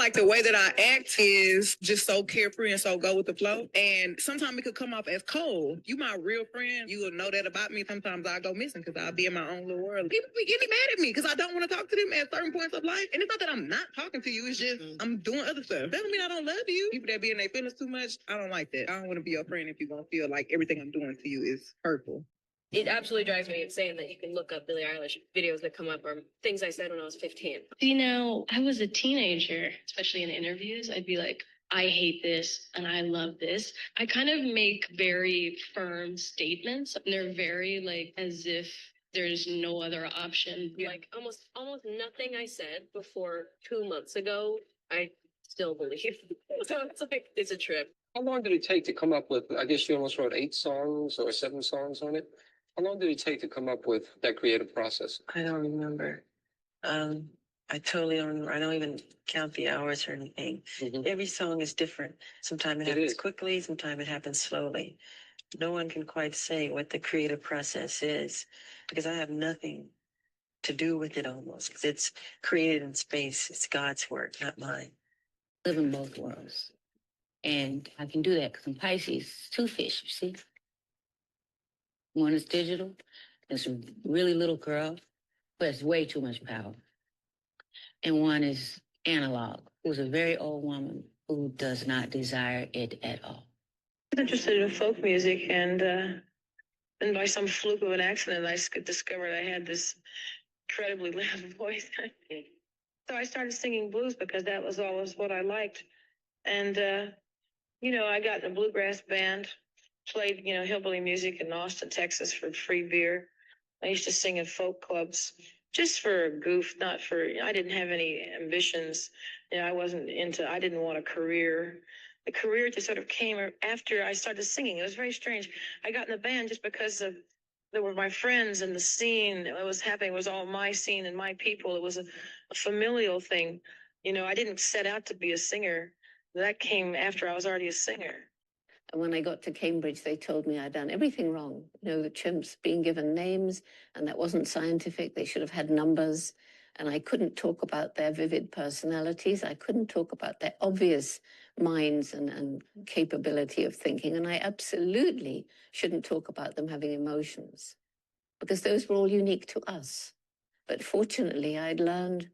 like the way that I act is just so carefree and so go with the flow. And sometimes it could come off as cold. You my real friend. You will know that about me. Sometimes I go missing because I'll be in my own little world. People be getting mad at me because I don't want to talk to them at certain points of life. And it's not that I'm not talking to you. It's just I'm doing other stuff. That don't mean I don't love you. People that be in their feelings too much, I don't like that. I don't want to be your friend if you're going to feel like everything I'm doing to you is hurtful. It absolutely drives me insane that you can look up Billie Eilish videos that come up or things I said when I was 15. You know, I was a teenager, especially in interviews. I'd be like, I hate this and I love this. I kind of make very firm statements, and they're very like as if there's no other option. Yeah. Like almost nothing I said before 2 months ago, I still believe. So it's like, it's a trip. How long did it take to come up with, I guess you almost wrote 8 songs or 7 songs on it? How long did it take to come up with that creative process? I don't remember. I totally don't remember. I don't even count the hours or anything. Mhm. Every song is different. Sometimes it It happens is. quickly, sometimes it happens slowly. No one can quite say what the creative process is because I have nothing to do with it almost because it's created in space. It's God's work, not mine. Live in both worlds. And I can do that because I'm Pisces, 2 fish, you see. One is digital. It's a really little girl, but it's way too much power. And one is analog, who's a very old woman who does not desire it at all. I was interested in folk music, and then by some fluke of an accident, I discovered I had this incredibly loud voice. So I started singing blues because that was always what I liked. And, I got in a bluegrass band, played, hillbilly music in Austin, Texas for free beer. I used to sing in folk clubs just for a goof, not for, I didn't have any ambitions. I didn't want a career. The career just sort of came after I started singing. It was very strange. I got in the band just because they were my friends, and the scene that was happening was all my scene and my people. It was a familial thing. I didn't set out to be a singer. That came after I was already a singer. And when I got to Cambridge, they told me I'd done everything wrong. The chimps being given names, and that wasn't scientific. They should have had numbers. And I couldn't talk about their vivid personalities. I couldn't talk about their obvious minds and capability of thinking. And I absolutely shouldn't talk about them having emotions, because those were all unique to us. But fortunately, I'd learned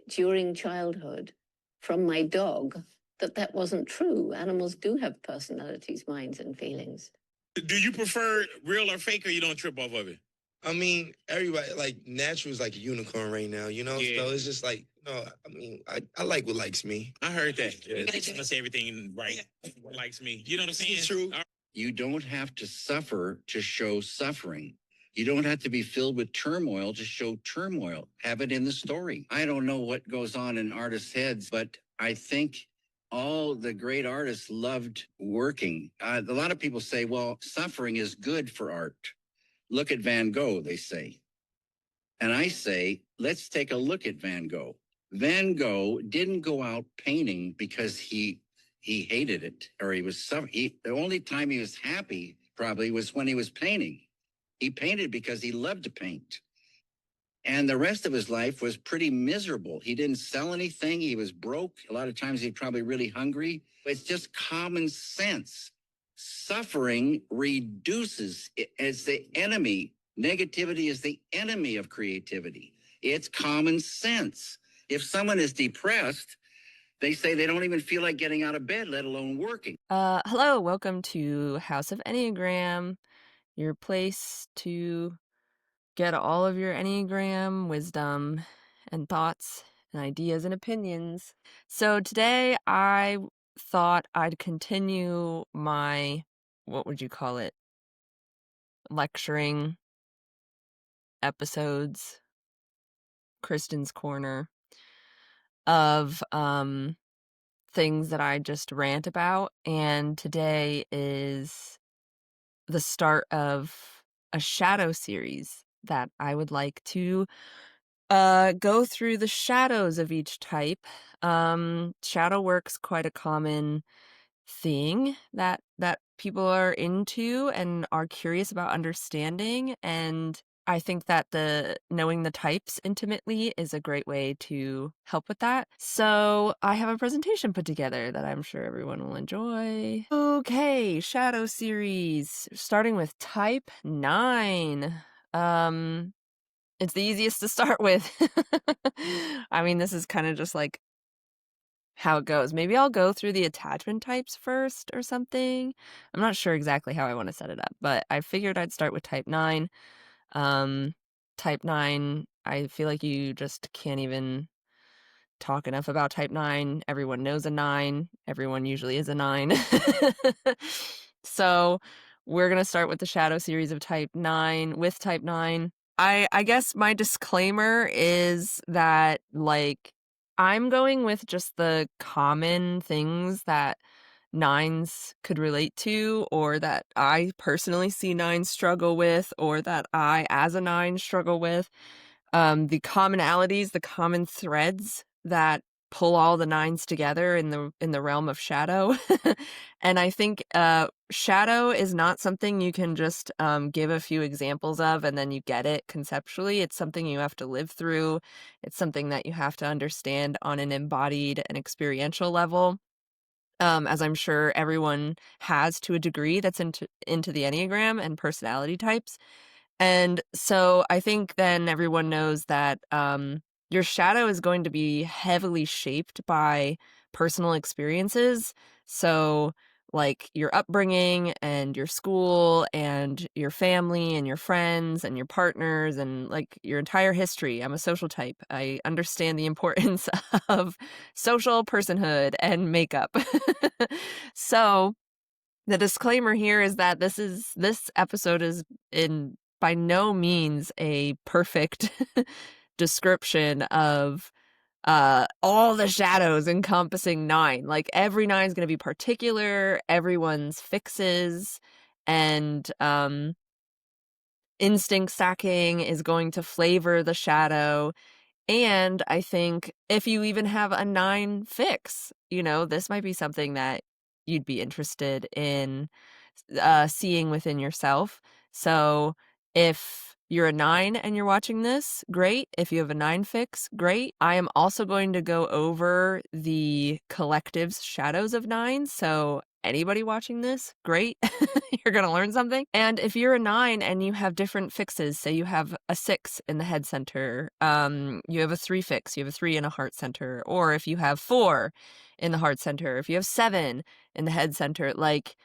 during childhood from my dog that wasn't true. Animals do have personalities, minds, and feelings. Do you prefer real or fake, or you don't trip off of it? I mean, everybody, like, natural is like a unicorn right now, Yeah. So it's just like, I like what likes me. I heard that. Yeah. I must say everything right. What likes me. You know what I'm saying? It's true. You don't have to suffer to show suffering. You don't have to be filled with turmoil to show turmoil. Have it in the story. I don't know what goes on in artists' heads, but I think all the great artists loved working. A lot of people say, well, suffering is good for art. Look at Van Gogh, they say. And I say, let's take a look at Van Gogh. Van Gogh didn't go out painting because he hated it, or he was suffering. The only time he was happy probably was when he was painting. He painted because he loved to paint. And the rest of his life was pretty miserable. He didn't sell anything. He was broke. A lot of times he's probably really hungry. It's just common sense. Suffering reduces. It's the enemy. Negativity is the enemy of creativity. It's common sense. If someone is depressed, they say they don't even feel like getting out of bed, let alone working. Hello, welcome to House of Enneagram, your place to get all of your Enneagram wisdom and thoughts and ideas and opinions. So today I thought I'd continue my, what would you call it, lecturing episodes, Kristen's Corner, of things that I just rant about. And today is the start of a shadow series that I would like to go through the shadows of each type. Shadow work's quite a common thing that people are into and are curious about understanding, and I think that knowing the types intimately is a great way to help with that. So I have a presentation put together that I'm sure everyone will enjoy. Okay, shadow series, starting with type 9. It's the easiest to start with. I mean, this is kind of just like how it goes. Maybe I'll go through the attachment types first or something. I'm not sure exactly how I want to set it up, but I figured I'd start with type 9. Type 9, I feel like you just can't even talk enough about type 9. Everyone knows a 9. Everyone usually is a 9. So we're going to start with the shadow series of type 9 with type 9. I guess my disclaimer is that, like, I'm going with just the common things that 9s could relate to, or that I personally see 9s struggle with, or that I, as a 9, struggle with. The commonalities, the common threads that pull all the 9s together in the realm of shadow. And I think shadow is not something you can just give a few examples of and then you get it conceptually. It's something you have to live through. It's something that you have to understand on an embodied and experiential level. As I'm sure everyone has to a degree that's into the Enneagram and personality types. And so I think then everyone knows that your shadow is going to be heavily shaped by personal experiences. So, like your upbringing and your school and your family and your friends and your partners and like your entire history. I'm a social type. I understand the importance of social personhood and makeup. So, the disclaimer here is that this episode is in by no means a perfect description of all the shadows encompassing 9. Like every 9 is going to be particular, everyone's fixes, and instinct stacking is going to flavor the shadow. And I think if you even have a 9 fix, this might be something that you'd be interested in seeing within yourself. So if you're a 9 and you're watching this, great. If you have a 9 fix, great. I am also going to go over the collective's shadows of 9. So anybody watching this, great. You're going to learn something. And if you're a 9 and you have different fixes, say you have a 6 in the head center, you have a 3 fix, you have a 3 in a heart center, or if you have 4 in the heart center, if you have 7 in the head center, like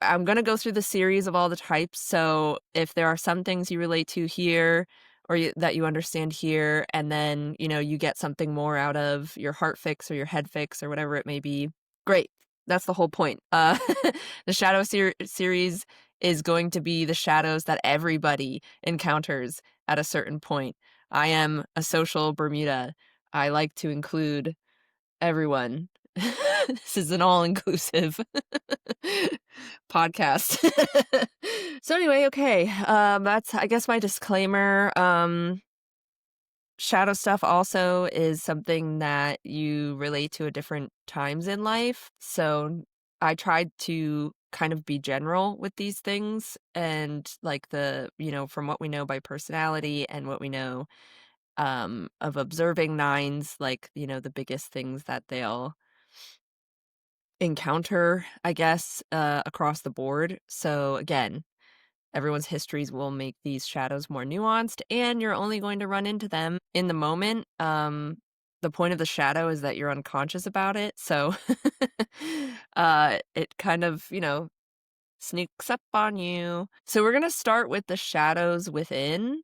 I'm going to go through the series of all the types. So if there are some things you relate to here or that you understand here, and then, you get something more out of your heart fix or your head fix or whatever it may be, great. That's the whole point. The shadow series is going to be the shadows that everybody encounters at a certain point. I am a social Bermuda. I like to include everyone. This is an all-inclusive podcast. So anyway, okay. That's, I guess, my disclaimer. Shadow stuff also is something that you relate to at different times in life. So I tried to kind of be general with these things and like from what we know by personality and what we know of observing 9s, like, the biggest things that they'll encounter, I guess, across the board. So again, everyone's histories will make these shadows more nuanced, and you're only going to run into them in the moment. The point of the shadow is that you're unconscious about it. So it kind of, sneaks up on you. So we're going to start with the shadows within.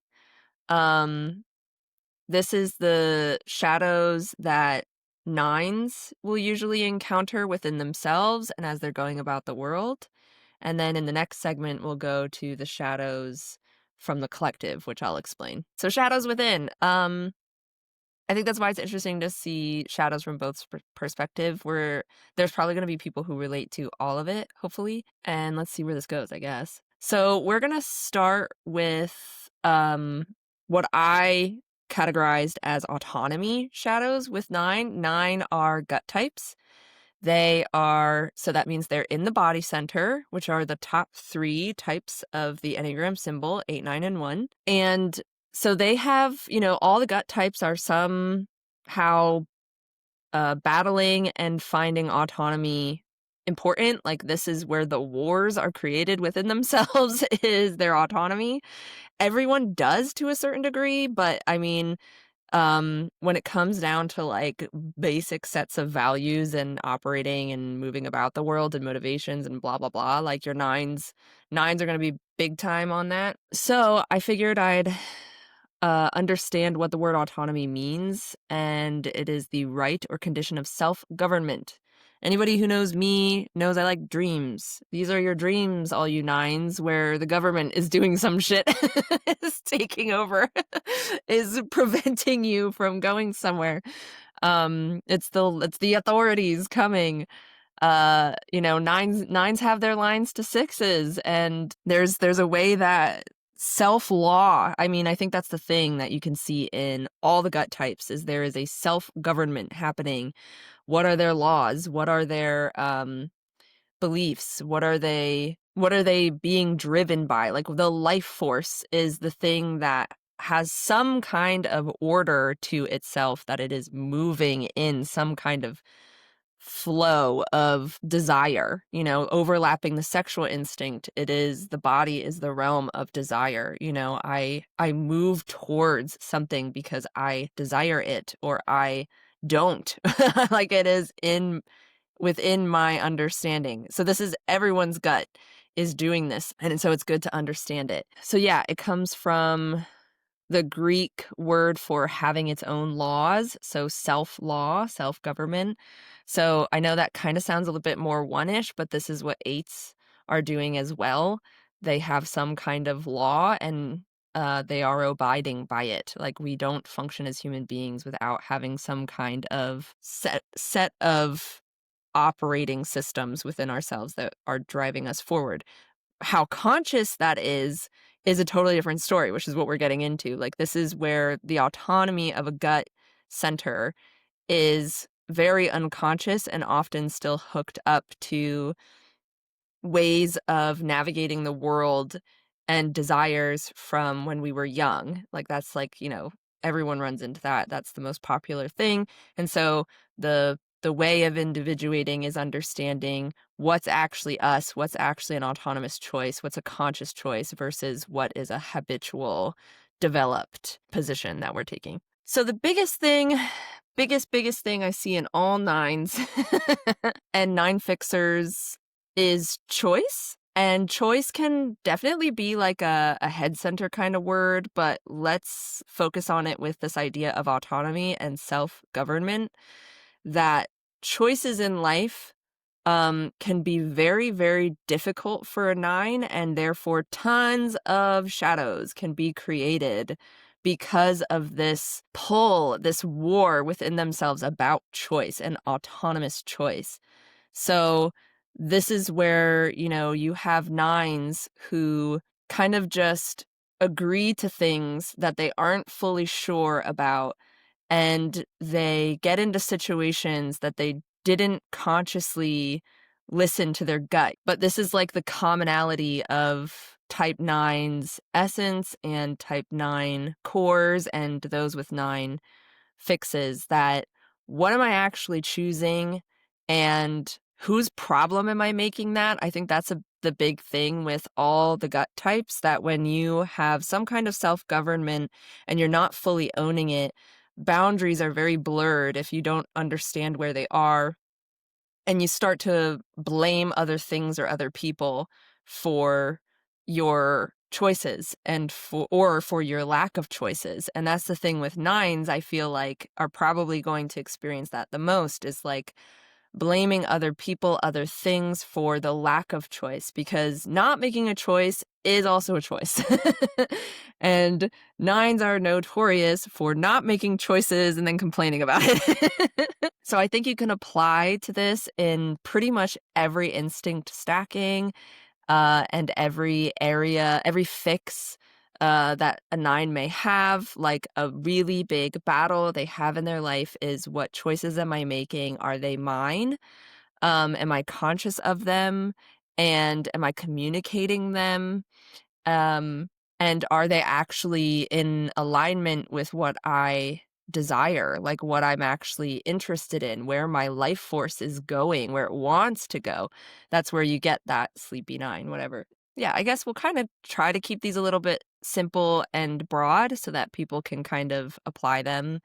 This is the shadows that 9s will usually encounter within themselves and as they're going about the world. And then in the next segment, we'll go to the shadows from the collective, which I'll explain. So shadows within. I think that's why it's interesting to see shadows from both perspective, where there's probably going to be people who relate to all of it, hopefully. And let's see where this goes, I guess. So we're going to start with what I categorized as autonomy shadows with 9. 9 are gut types. so that means they're in the body center, which are the top 3 types of the Enneagram symbol, 8, 9, and 1. And so they have, all the gut types are somehow battling and finding autonomy important. Like, this is where the wars are created within themselves, is their autonomy. Everyone does to a certain degree, but I mean, when it comes down to like basic sets of values and operating and moving about the world and motivations and blah blah blah, like your nines are going to be big time on that. So I figured I'd understand what the word autonomy means, and it is the right or condition of self-government. Anybody who knows me knows I like dreams. These are your dreams, all you nines, where the government is doing some shit, is taking over, is preventing you from going somewhere. It's the authorities coming. Nines have their lines to 6s, and there's a way that self-law, I mean, I think that's the thing that you can see in all the gut types, is there is a self-government happening. What are their laws? What are their beliefs? What are they being driven by? Like, the life force is the thing that has some kind of order to itself, that it is moving in some kind of flow of desire, overlapping the sexual instinct. It is, the body is the realm of desire. I move towards something because I desire it, or I don't. Like, it is within my understanding. So this is, everyone's gut is doing this, and so it's good to understand it. So yeah, it comes from the Greek word for having its own laws, so self-law, self-government. So I know that kind of sounds a little bit more one-ish, but this is what 8s are doing as well. They have some kind of law, and they are abiding by it. Like, we don't function as human beings without having some kind of set of operating systems within ourselves that are driving us forward. How conscious that is a totally different story, which is what we're getting into. Like, this is where the autonomy of a gut center is very unconscious and often still hooked up to ways of navigating the world and desires from when we were young. Like, that's like, everyone runs into that. That's the most popular thing. And so the way of individuating is understanding what's actually us, what's actually an autonomous choice, what's a conscious choice versus what is a habitual, developed position that we're taking. So the biggest thing I see in all 9s and 9 fixers is choice. And choice can definitely be like a head center kind of word, but let's focus on it with this idea of autonomy and self-government, that choices in life can be very, very difficult for a 9, and therefore tons of shadows can be created because of this pull, this war within themselves about choice and autonomous choice. So this is where, you have 9s who kind of just agree to things that they aren't fully sure about, and they get into situations that they didn't consciously listen to their gut. But this is like the commonality of type 9's essence and type 9 cores and those with 9 fixes, that what am I actually choosing and whose problem am I making that? I think that's the big thing with all the gut types, that when you have some kind of self-government and you're not fully owning it, boundaries are very blurred if you don't understand where they are, and you start to blame other things or other people for your choices and for your lack of choices. And that's the thing with 9s, I feel like, are probably going to experience that the most, is like blaming other people, other things for the lack of choice, because not making a choice is also a choice. And 9s are notorious for not making choices and then complaining about it. So I think you can apply to this in pretty much every instinct stacking, and every area, every fix that a 9 may have. Like, a really big battle they have in their life is, what choices am I making? Are they mine? Am I conscious of them? And am I communicating them? And are they actually in alignment with what I desire, like what I'm actually interested in, where my life force is going, where it wants to go? That's where you get that sleepy 9, whatever. Yeah, I guess we'll kind of try to keep these a little bit simple and broad so that people can kind of apply them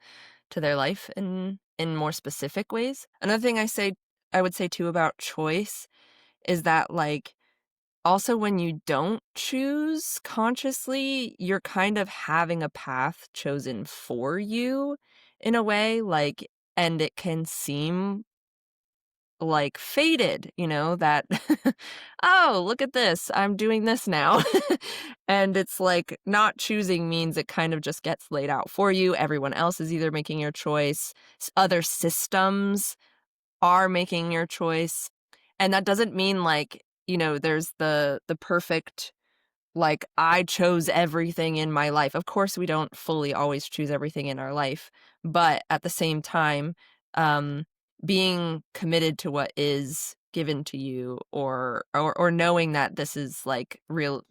to their life in more specific ways. Another thing I would say too about choice is that, like, also when you don't choose consciously, you're kind of having a path chosen for you in a way, like, and it can seem like fated, that, oh, look at this, I'm doing this now. And it's like not choosing means it kind of just gets laid out for you. Everyone else is either making your choice, other systems are making your choice. And that doesn't mean like, there's the perfect, like, I chose everything in my life. Of course, we don't fully always choose everything in our life, but at the same time, um, being committed to what is given to you, or knowing that this is like real,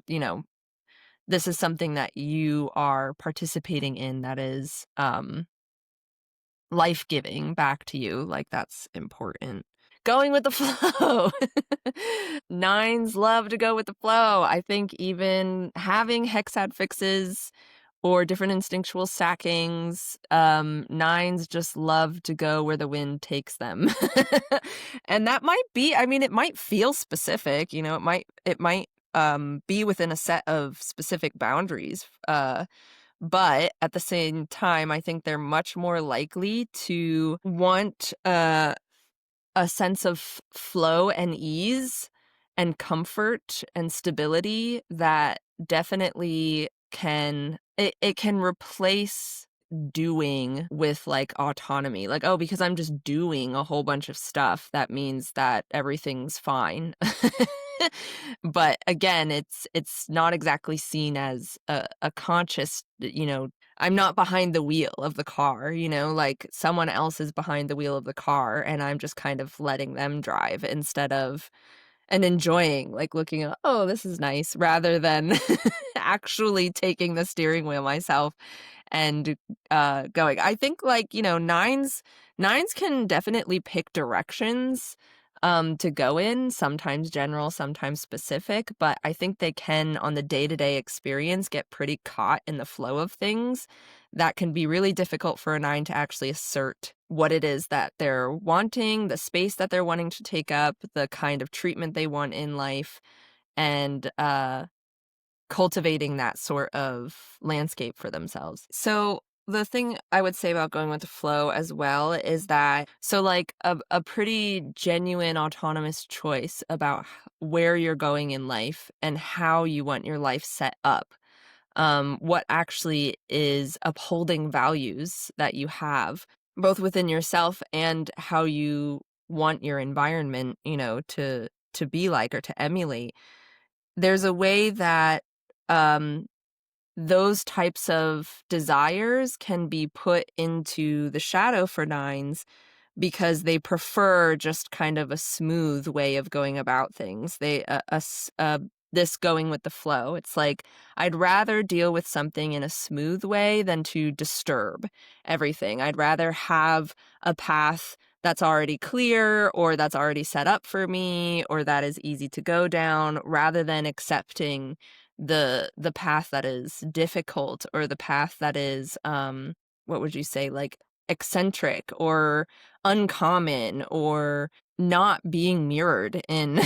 this is something that you are participating in that is life-giving back to you, like, that's important. Going with the flow. 9s love to go with the flow. I think even having hexad fixes or different instinctual stackings, 9s just love to go where the wind takes them. And that might be, I mean, it might feel specific, it might be within a set of specific boundaries. But at the same time, I think they're much more likely to want a sense of flow and ease and comfort and stability that definitely it can replace doing with like autonomy. Like, oh, because I'm just doing a whole bunch of stuff, that means that everything's fine. But again, it's not exactly seen as a conscious, I'm not behind the wheel of the car, like someone else is behind the wheel of the car and I'm just kind of letting them drive instead of, and enjoying, like looking at, oh, this is nice, rather than actually taking the steering wheel myself and going. I think, like, 9s can definitely pick directions to go in, sometimes general, sometimes specific, but I think they can, on the day-to-day experience, get pretty caught in the flow of things. That can be really difficult for a 9 to actually assert what it is that they're wanting, the space that they're wanting to take up, the kind of treatment they want in life, and cultivating that sort of landscape for themselves. So the thing I would say about going with the flow as well is that, so like a pretty genuine autonomous choice about where you're going in life and how you want your life set up. What actually is upholding values that you have, both within yourself and how you want your environment, to be like or to emulate. There's a way that um, those types of desires can be put into the shadow for 9s because they prefer just kind of a smooth way of going about things. This going with the flow. It's like, I'd rather deal with something in a smooth way than to disturb everything. I'd rather have a path that's already clear or that's already set up for me or that is easy to go down, rather than accepting the path that is difficult or the path that is what would you say, like eccentric or uncommon or not being mirrored in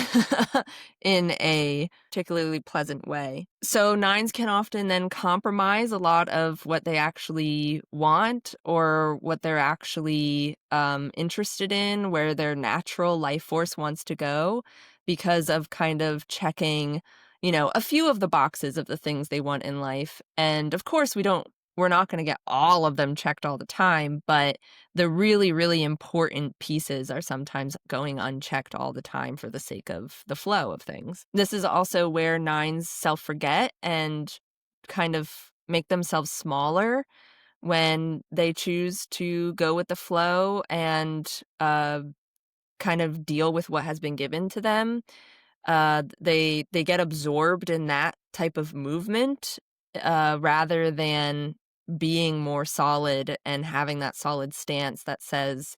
in a particularly pleasant way. So 9s can often then compromise a lot of what they actually want or what they're actually interested in, where their natural life force wants to go, because of kind of checking, a few of the boxes of the things they want in life. And of course, we're not going to get all of them checked all the time, but the really, really important pieces are sometimes going unchecked all the time for the sake of the flow of things. This is also where 9s self-forget and kind of make themselves smaller when they choose to go with the flow and kind of deal with what has been given to them. They get absorbed in that type of movement rather than being more solid and having that solid stance that says,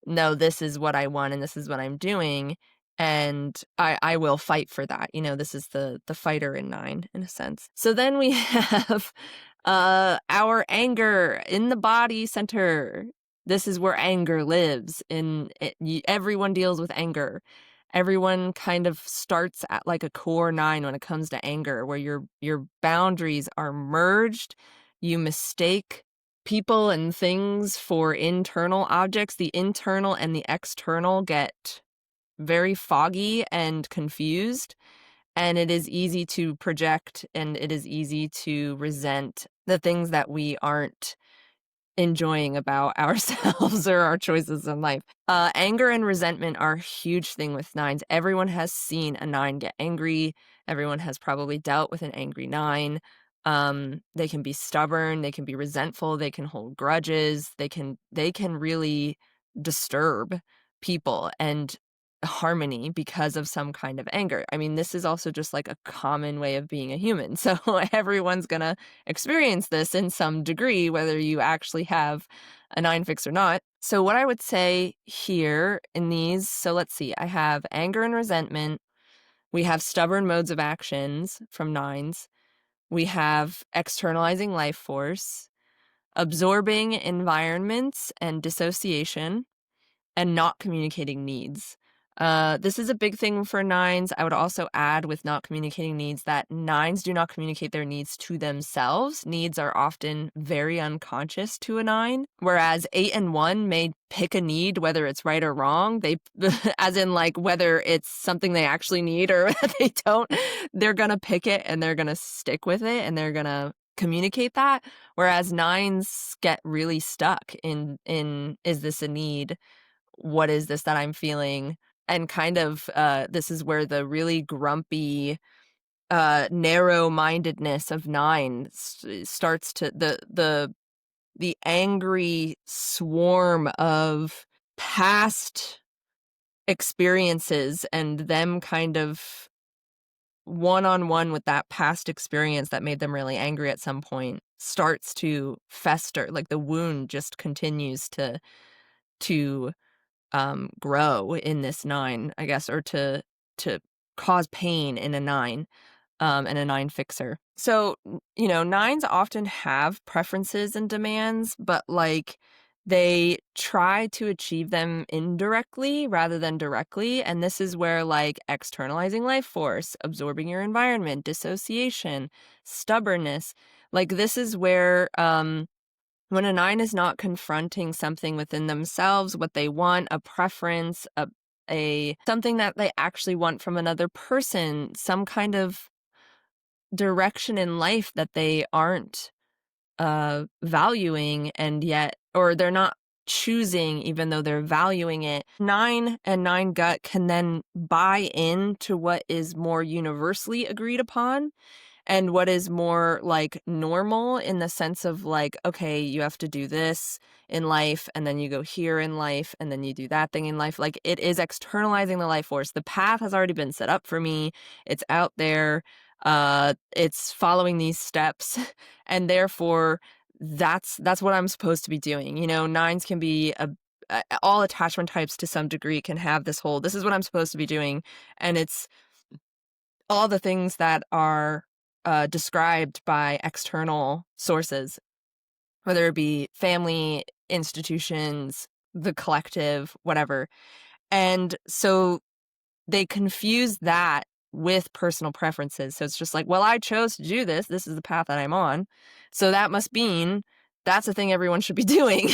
no, this is what I want and this is what I'm doing. And I will fight for that. This is the fighter in 9 in a sense. So then we have our anger in the body center. This is where anger lives. Everyone deals with anger. Everyone kind of starts at like a core 9 when it comes to anger, where your boundaries are merged. You mistake people and things for internal objects. The internal and the external get very foggy and confused, and it is easy to project and it is easy to resent the things that we aren't enjoying about ourselves or our choices in life. Anger and resentment are a huge thing with 9s. Everyone has seen a 9 get angry. Everyone has probably dealt with an angry 9. They can be stubborn, they can be resentful, they can hold grudges, they can really disturb people and harmony because of some kind of anger. I mean, this is also just like a common way of being a human. So everyone's going to experience this in some degree, whether you actually have a 9 fix or not. So what I would say here in these, so let's see, I have anger and resentment. We have stubborn modes of actions from 9s. We have externalizing life force, absorbing environments and dissociation, and not communicating needs. This is a big thing for 9s. I would also add with not communicating needs that 9s do not communicate their needs to themselves. Needs are often very unconscious to a 9, whereas 8 and 1 may pick a need, whether it's right or wrong. They, as in like whether it's something they actually need or they don't, they're gonna pick it and they're gonna stick with it and they're gonna communicate that. Whereas 9s get really stuck in is this a need? What is this that I'm feeling? And kind of this is where the really grumpy narrow-mindedness of 9 starts to the angry swarm of past experiences and them kind of one-on-one with that past experience that made them really angry at some point starts to fester. Like the wound just continues to grow in this 9, I guess, or to cause pain in a 9, and a 9 fixer. So, 9s often have preferences and demands, but like they try to achieve them indirectly rather than directly. And this is where like externalizing life force, absorbing your environment, dissociation, stubbornness, like this is where, when a 9 is not confronting something within themselves, what they want, a preference, a something that they actually want from another person, some kind of direction in life that they aren't valuing, and yet, or they're not choosing even though they're valuing it. 9 and 9 gut can then buy into what is more universally agreed upon and what is more like normal in the sense of like, okay, you have to do this in life and then you go here in life and then you do that thing in life. Like it is externalizing the life force. The path has already been set up for me. It's out there. It's following these steps and therefore that's what I'm supposed to be doing. 9s can be all attachment types to some degree can have this whole, this is what I'm supposed to be doing. And it's all the things that are described by external sources, whether it be family, institutions, the collective, whatever. And so they confuse that with personal preferences. So it's just like, well, I chose to do this. This is the path that I'm on. So that must mean that's the thing everyone should be doing.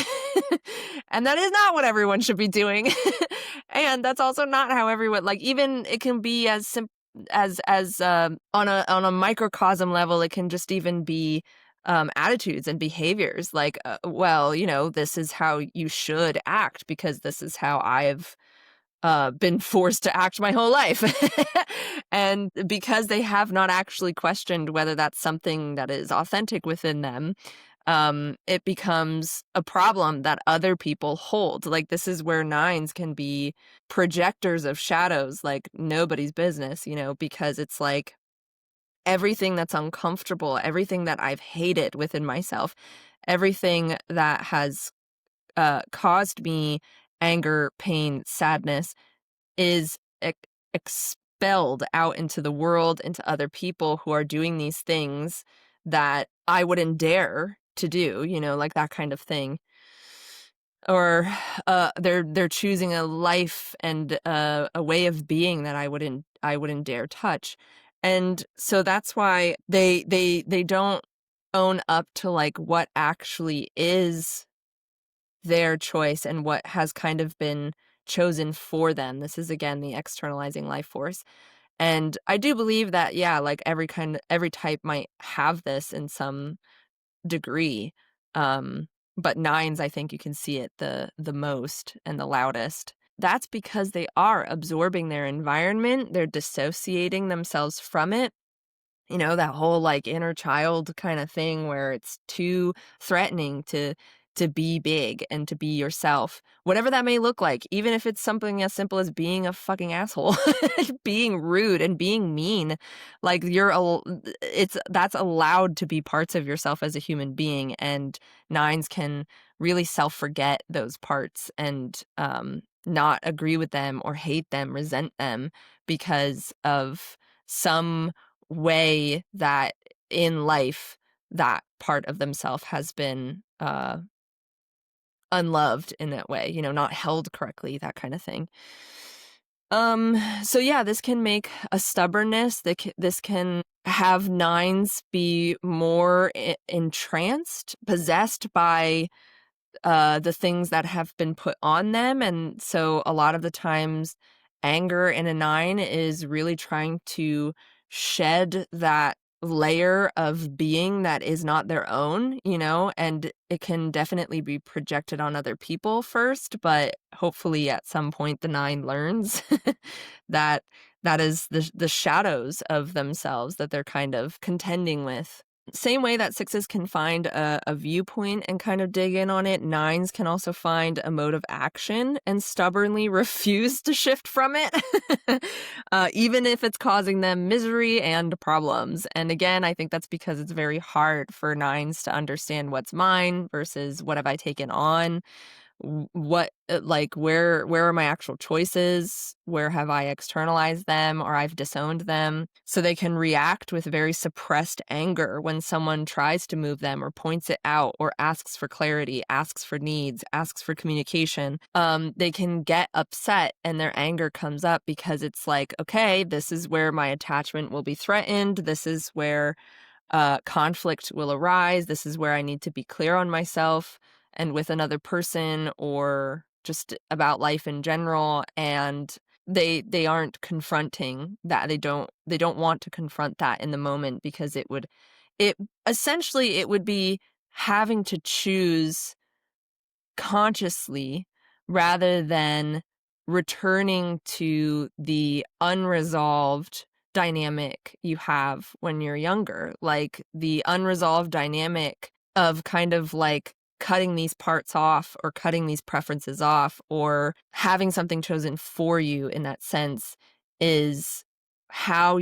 And that is not what everyone should be doing. And that's also not how everyone, like, even it can be as simple as on a microcosm level, it can just even be attitudes and behaviors like, well, this is how you should act because this is how I've been forced to act my whole life. And because they have not actually questioned whether that's something that is authentic within them, it becomes a problem that other people hold. Like, this is where nines can be projectors of shadows, like nobody's business, you know, because it's like everything that's uncomfortable, everything that I've hated within myself, everything that has caused me anger, pain, sadness is expelled out into the world, into other people who are doing these things that I wouldn't dare to do, you know, like that kind of thing. Or they're choosing a life and a way of being that I wouldn't dare touch. And so that's why they don't own up to like what actually is their choice and what has kind of been chosen for them. This is again the externalizing life force. And I do believe that, yeah, like every type might have this in some degree. But nines, I think you can see it the most and the loudest. That's because they are absorbing their environment, they're dissociating themselves from it. You know, that whole like inner child kind of thing where it's too threatening to be big and to be yourself, whatever that may look like, even if it's something as simple as being a fucking asshole, being rude and being mean. Like that's allowed to be parts of yourself as a human being, and nines can really self-forget those parts and not agree with them or hate them, resent them because of some way that in life that part of themselves has been unloved in that way, you know, not held correctly, that kind of thing. So yeah, this can make a stubbornness. This can have nines be more entranced, possessed by the things that have been put on them. And so a lot of the times anger in a nine is really trying to shed that layer of being that is not their own, you know, and it can definitely be projected on other people first, but hopefully at some point the nine learns that that is the shadows of themselves that they're kind of contending with. Same way that sixes can find a viewpoint and kind of dig in on it, nines can also find a mode of action and stubbornly refuse to shift from it, even if it's causing them misery and problems. And again, I think that's because it's very hard for nines to understand what's mine versus what have I taken on. What like where are my actual choices, where have I externalized them or I've disowned them, so they can react with very suppressed anger when someone tries to move them or points it out or asks for clarity, asks for needs, asks for communication. They can get upset and their anger comes up because it's like, okay, this is where my attachment will be threatened, this is where conflict will arise, this is where I need to be clear on myself and with another person or just about life in general, and they aren't confronting that. They don't want to confront that in the moment because it essentially would be having to choose consciously rather than returning to the unresolved dynamic you have when you're younger, like the unresolved dynamic of kind of like cutting these parts off or cutting these preferences off or having something chosen for you in that sense is how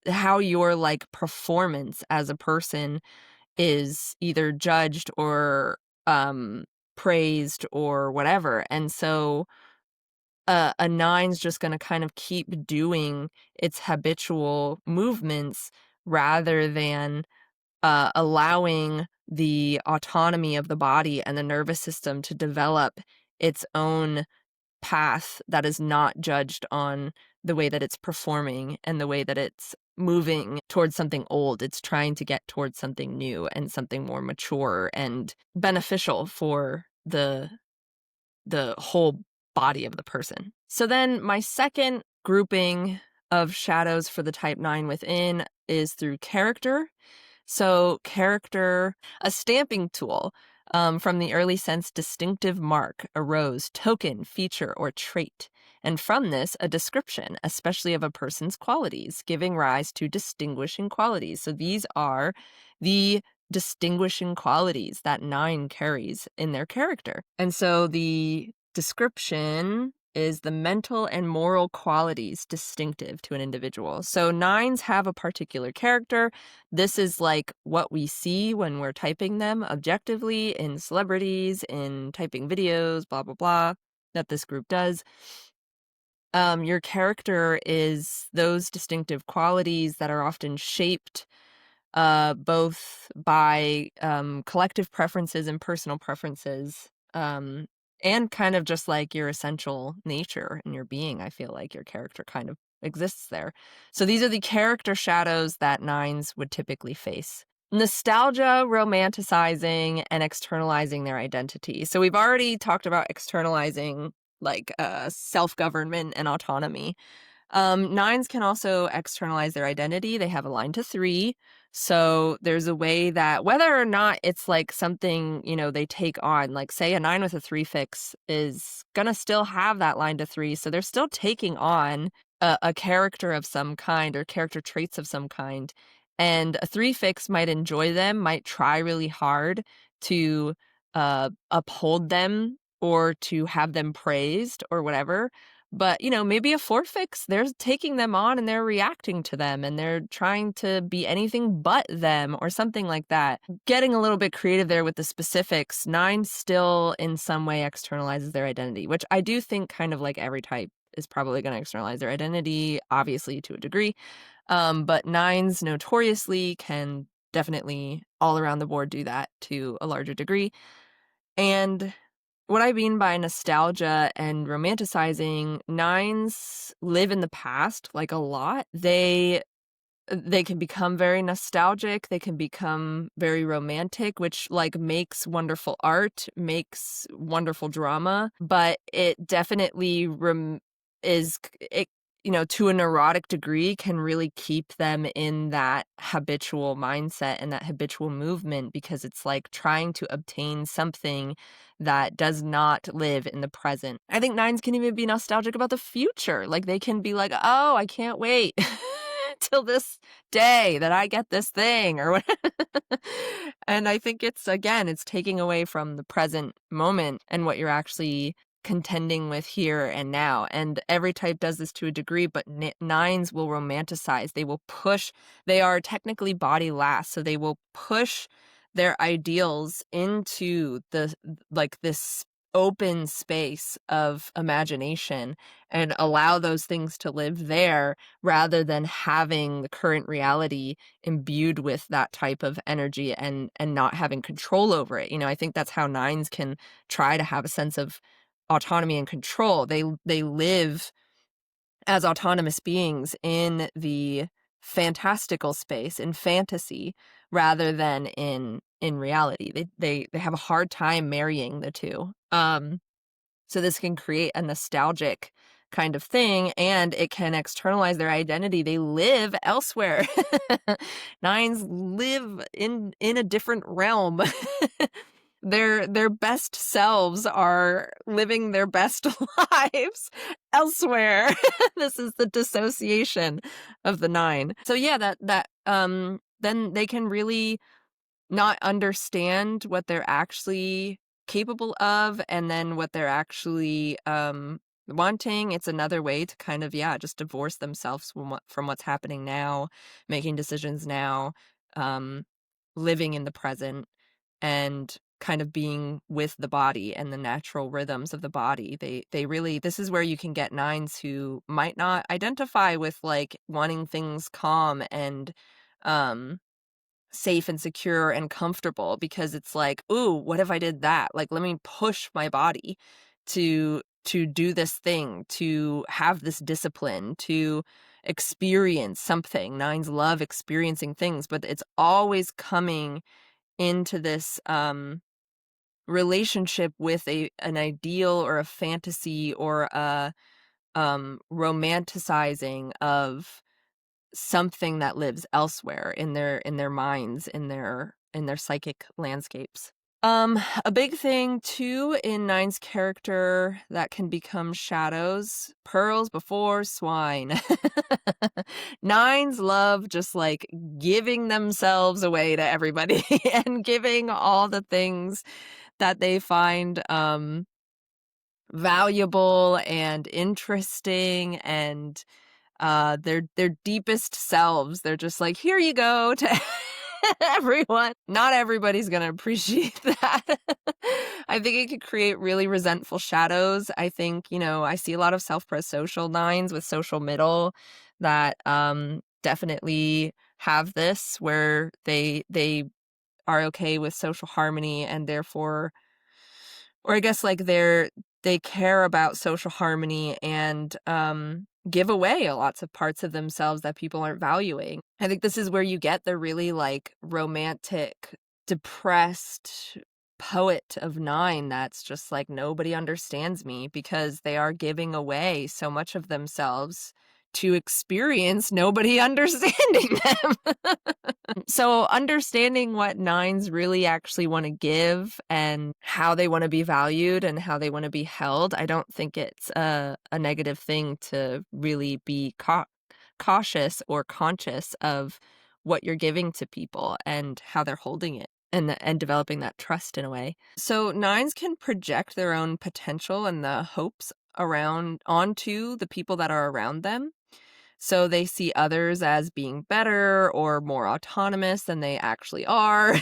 how your like performance as a person is either judged or praised or whatever. And so a nine's just going to kind of keep doing its habitual movements rather than allowing the autonomy of the body and the nervous system to develop its own path that is not judged on the way that it's performing and the way that it's moving towards something old. It's trying to get towards something new and something more mature and beneficial for the whole body of the person. So then my second grouping of shadows for the type 9 within is through character. So character, a stamping tool. From the early sense, distinctive mark, arose, token, feature, or trait. And from this, a description, especially of a person's qualities, giving rise to distinguishing qualities. So these are the distinguishing qualities that 9 carries in their character. And so the description is the mental and moral qualities distinctive to an individual. So 9s have a particular character. This is like what we see when we're typing them objectively in celebrities, in typing videos, blah, blah, blah, that this group does. Your character is those distinctive qualities that are often shaped both by collective preferences and personal preferences, and kind of just like your essential nature and your being. I feel like your character kind of exists there. So these are the character shadows that 9s would typically face. Nostalgia, romanticizing, and externalizing their identity. So we've already talked about externalizing like self-government and autonomy. 9s can also externalize their identity. They have a line to 3. So there's a way that whether or not it's like something, they take on, like say a 9 with a 3 fix is going to still have that line to 3. So they're still taking on a character of some kind or character traits of some kind. And a 3 fix might enjoy them, might try really hard to uphold them or to have them praised or whatever. But, maybe a 4 fix, they're taking them on and they're reacting to them and they're trying to be anything but them or something like that. Getting a little bit creative there with the specifics, 9 still in some way externalizes their identity, which I do think kind of like every type is probably going to externalize their identity, obviously to a degree. But 9s notoriously can definitely all around the board do that to a larger degree. And what I mean by nostalgia and romanticizing, 9s live in the past like a lot. They can become very nostalgic. They can become very romantic, which like makes wonderful art, makes wonderful drama. But it definitely to a neurotic degree can really keep them in that habitual mindset and that habitual movement, because it's like trying to obtain something that does not live in the present. I think 9s can even be nostalgic about the future. Like they can be like, oh, I can't wait till this day that I get this thing or whatever. And I think it's taking away from the present moment and what you're actually contending with here and now. And every type does this to a degree, but 9s will romanticize. They will push. They are technically body last, so they will push their ideals into this open space of imagination and allow those things to live there rather than having the current reality imbued with that type of energy and not having control over it. I think that's how 9s can try to have a sense of autonomy and control. They live as autonomous beings in the fantastical space, in fantasy, rather than in reality. They have a hard time marrying the two. So this can create a nostalgic kind of thing, and it can externalize their identity. They live elsewhere. 9s live in a different realm. Their best selves are living their best lives elsewhere. This is the dissociation of the 9. So yeah, then they can really not understand what they're actually capable of and then what they're actually wanting. It's another way to kind of just divorce themselves from what's happening now, making decisions now, living in the present, and kind of being with the body and the natural rhythms of the body. They really, this is where you can get 9s who might not identify with like wanting things calm and safe and secure and comfortable, because it's like, ooh, what if I did that? Like, let me push my body to do this thing, to have this discipline, to experience something. 9s love experiencing things, but it's always coming into this relationship with an ideal or a fantasy or a romanticizing of something that lives elsewhere in their minds, in their psychic landscapes. A big thing too in Nine's character that can become shadows, pearls before swine. Nines love just like giving themselves away to everybody and giving all the things that they find valuable and interesting and their deepest selves. They're just like, here you go to everyone. Not everybody's gonna appreciate that. I think it could create really resentful shadows. I think, I see a lot of self-prosocial nines with social middle that definitely have this where they are okay with social harmony and therefore, or I guess like they care about social harmony and give away lots of parts of themselves that people aren't valuing. I think this is where you get the really like romantic, depressed poet of Nine that's just like nobody understands me because they are giving away so much of themselves to experience nobody understanding them. So understanding what nines really actually want to give and how they want to be valued and how they want to be held, I don't think it's a negative thing to really be cautious or conscious of what you're giving to people and how they're holding it and developing that trust in a way. So nines can project their own potential and the hopes around onto the people that are around them. So they see others as being better or more autonomous than they actually are.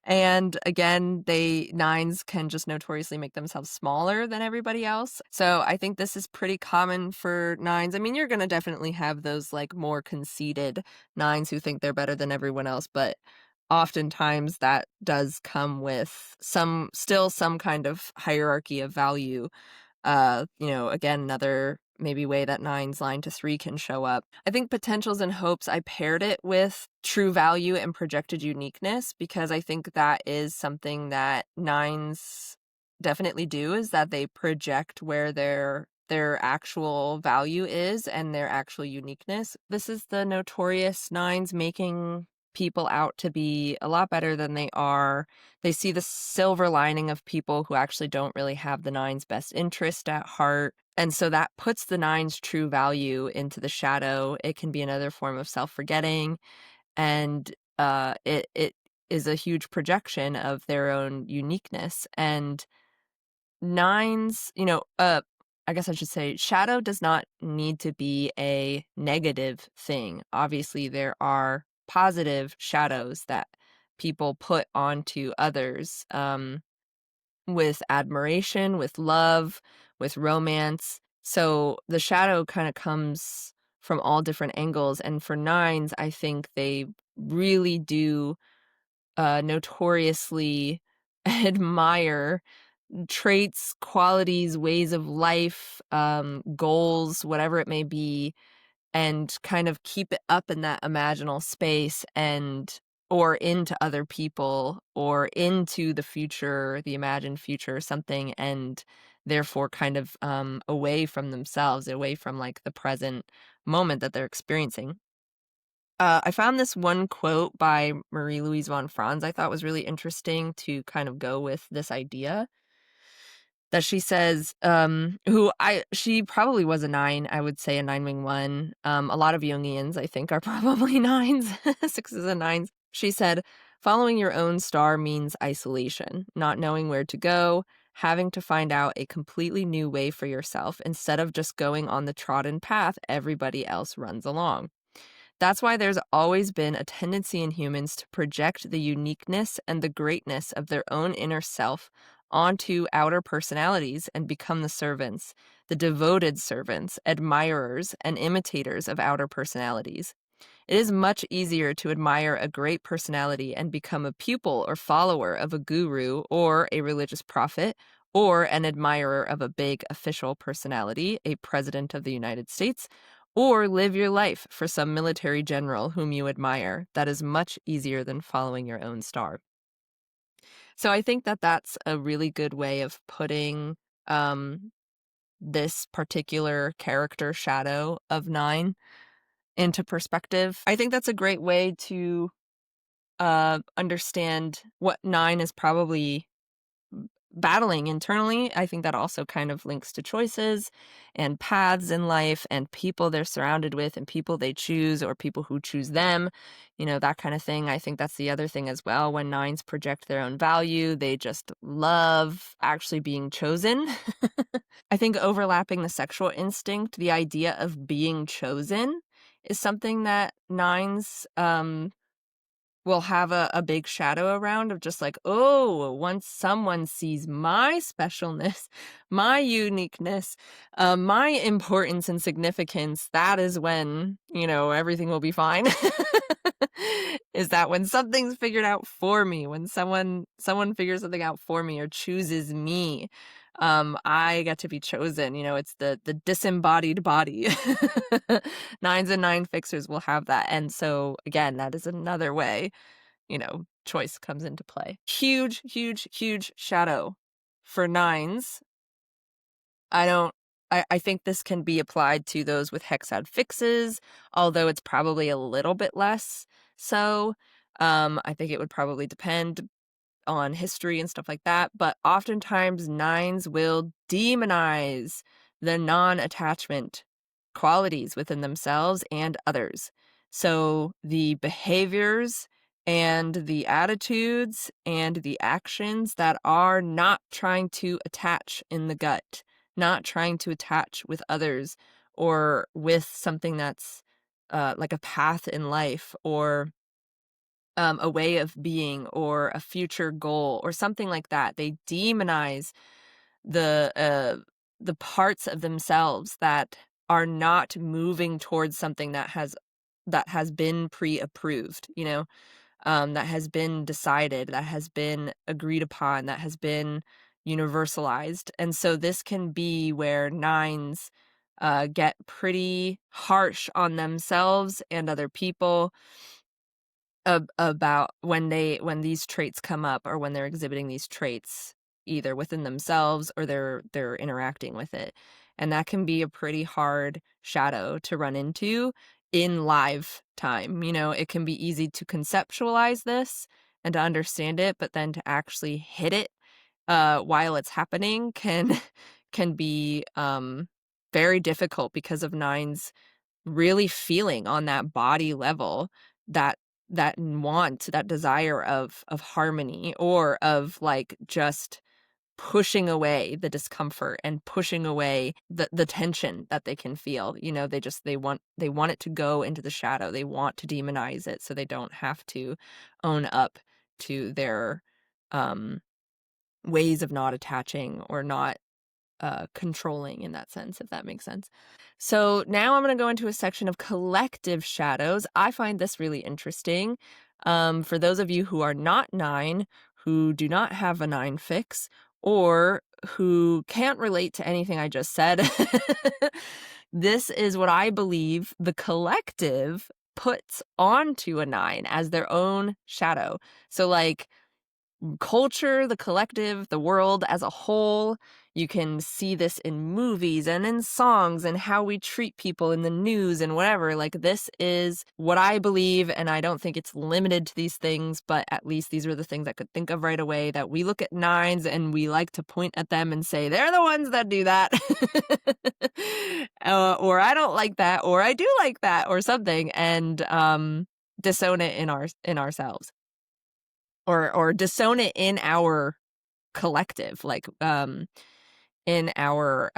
And again, nines can just notoriously make themselves smaller than everybody else. So I think this is pretty common for nines. I mean, you're going to definitely have those like more conceited nines who think they're better than everyone else, but oftentimes that does come with some kind of hierarchy of value. Again, another maybe way that nines line to 3 can show up. I think potentials and hopes, I paired it with true value and projected uniqueness because I think that is something that nines definitely do, is that they project where their actual value is and their actual uniqueness. This is the notorious nines making people out to be a lot better than they are. They see the silver lining of people who actually don't really have the nine's best interest at heart. And so that puts the nine's true value into the shadow. It can be another form of self-forgetting. And it is a huge projection of their own uniqueness. And nines, I guess I should say shadow does not need to be a negative thing. Obviously, there are positive shadows that people put onto others with admiration, with love, with romance. So the shadow kind of comes from all different angles. And for nines, I think they really do notoriously admire traits, qualities, ways of life, goals, whatever it may be, and kind of keep it up in that imaginal space or into other people or into the future, the imagined future or something, and therefore kind of away from themselves, away from like the present moment that they're experiencing. I found this one quote by Marie-Louise von Franz I thought was really interesting to kind of go with this idea that she says, she probably was a 9, I would say a 9-wing 1. A lot of Jungians, I think, are probably 9s, 6s and 9s. She said, following your own star means isolation, not knowing where to go, having to find out a completely new way for yourself instead of just going on the trodden path everybody else runs along. That's why there's always been a tendency in humans to project the uniqueness and the greatness of their own inner self onto outer personalities and become the servants, the devoted servants, admirers, and imitators of outer personalities. It is much easier to admire a great personality and become a pupil or follower of a guru or a religious prophet or an admirer of a big official personality, a president of the United States, or live your life for some military general whom you admire. That is much easier than following your own star. So I think that that's a really good way of putting this particular character shadow of 9 into perspective. I think that's a great way to understand what 9 is probably battling internally, I think that also kind of links to choices and paths in life and people they're surrounded with and people they choose or people who choose them, that kind of thing. I think that's the other thing as well. When 9s project their own value, they just love actually being chosen. I think overlapping the sexual instinct, the idea of being chosen is something that 9s will have a big shadow around of just like, oh, once someone sees my specialness, my uniqueness, my importance and significance, that is when, everything will be fine. Is that when something's figured out for me, when someone figures something out for me or chooses me, I get to be chosen. It's the disembodied body. 9s and 9 fixers will have that. And so again, that is another way, choice comes into play. Huge, huge, huge shadow for 9s. I think this can be applied to those with hexad fixes, although it's probably a little bit less so. I think it would probably depend on history and stuff like that, but oftentimes 9s will demonize the non-attachment qualities within themselves and others. So the behaviors and the attitudes and the actions that are not trying to attach in the gut, not trying to attach with others or with something that's like a path in life or a way of being or a future goal or something like that. They demonize the parts of themselves that are not moving towards something that has been pre-approved, that has been decided, that has been agreed upon, that has been universalized. And so this can be where 9s get pretty harsh on themselves and other people about when these traits come up or when they're exhibiting these traits either within themselves or they're interacting with it. And that can be a pretty hard shadow to run into in live time. It can be easy to conceptualize this and to understand it, but then to actually hit it while it's happening can can be very difficult because of 9s really feeling on that body level that that desire of harmony or of like just pushing away the discomfort and pushing away the tension that they can feel. They want it to go into the shadow. They want to demonize it so they don't have to own up to their ways of not attaching or not controlling in that sense, if that makes sense. So now I'm going to go into a section of collective shadows. I find this really interesting. For those of you who are not 9, who do not have a 9 fix, or who can't relate to anything I just said, this is what I believe the collective puts onto a 9 as their own shadow. So like culture, the collective, the world as a whole. You can see this in movies and in songs and how we treat people in the news and whatever. Like, this is what I believe, and I don't think it's limited to these things, but at least these are the things I could think of right away, that we look at 9s and we like to point at them and say, they're the ones that do that. Or I don't like that, or I do like that, or something, and disown it in ourselves. Or disown it in our collective, like in our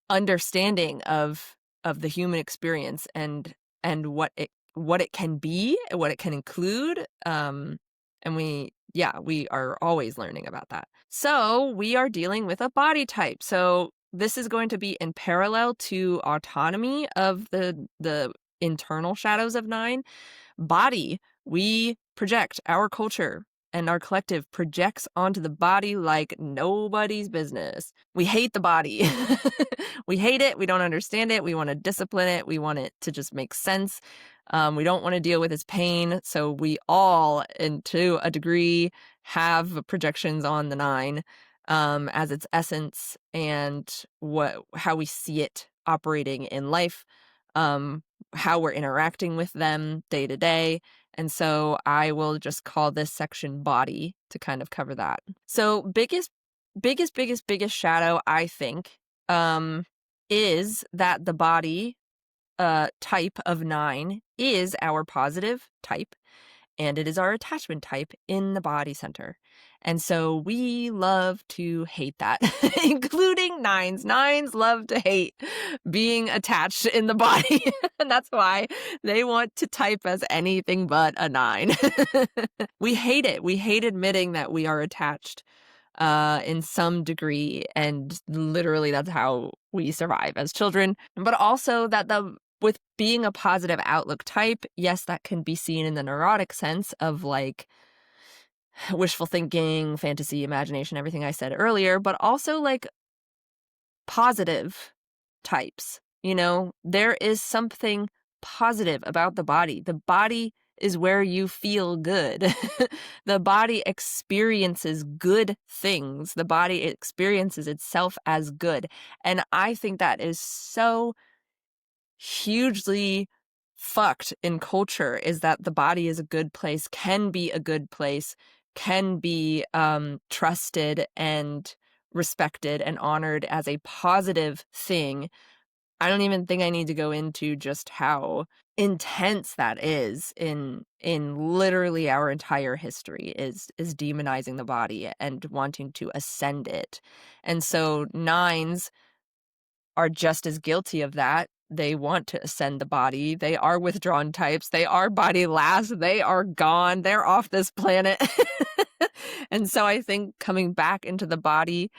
understanding of the human experience and what it can be, what it can include, and we are always learning about that. So we are dealing with a body type. So this is going to be in parallel to autonomy of the internal shadows of 9. Body, we project our culture, and our collective projects onto the body like nobody's business. We hate the body. We hate it. We don't understand it. We want to discipline it. We want it to just make sense. We don't want to deal with its pain. So we all, and to a degree, have projections on the 9 as its essence and how we see it operating in life, how we're interacting with them day to day. And so I will just call this section body to kind of cover that. So biggest shadow, I think, is that the body type of 9 is our positive type, and it is our attachment type in the body center. And so we love to hate that, including 9s. 9s love to hate being attached in the body. And that's why they want to type as anything but a 9. We hate it. We hate admitting that we are attached in some degree. And literally that's how we survive as children. But also that with being a positive outlook type, yes, that can be seen in the neurotic sense of like wishful thinking, fantasy, imagination, everything I said earlier, but also like positive types. You know, there is something positive about the body. The body is where you feel good. The body experiences good things. The body experiences itself as good. And I think that is so hugely fucked in culture, is that the body is a good place, can be a good place, can be trusted and respected and honored as a positive thing. I don't even think I need to go into just how intense that is in literally our entire history is demonizing the body and wanting to ascend it. And so 9s are just as guilty of that. They want to ascend the body. They are withdrawn types. They are body last. They are gone. They're off this planet. And so I think coming back into the body,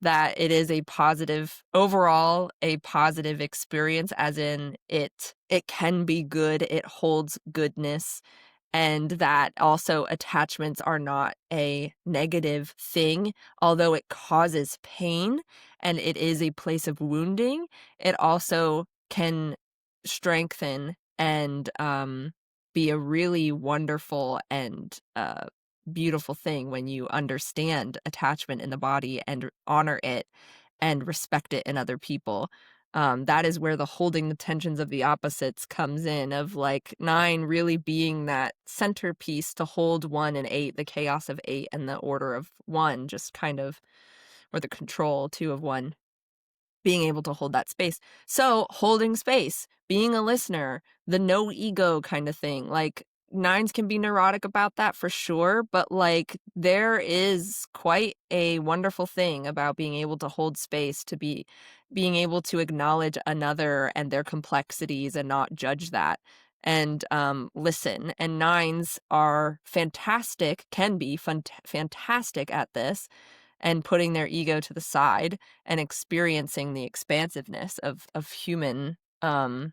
that it is a positive, overall, a positive experience, as in it can be good. It holds goodness. And that also attachments are not a negative thing, although it causes pain and it is a place of wounding. It also can strengthen and be a really wonderful and beautiful thing when you understand attachment in the body and honor it and respect it in other people. That is where the holding the tensions of the opposites comes in, of like 9 really being that centerpiece to hold 1 and 8, the chaos of 8 and the order of 1, just kind of, or the control 2 of 1, being able to hold that space. So holding space, being a listener, the no ego kind of thing, like 9s can be neurotic about that for sure, but like there is quite a wonderful thing about being able to hold space, to being able to acknowledge another and their complexities and not judge that, and listen. And 9s are fantastic, can be fantastic at this, and putting their ego to the side and experiencing the expansiveness of human, the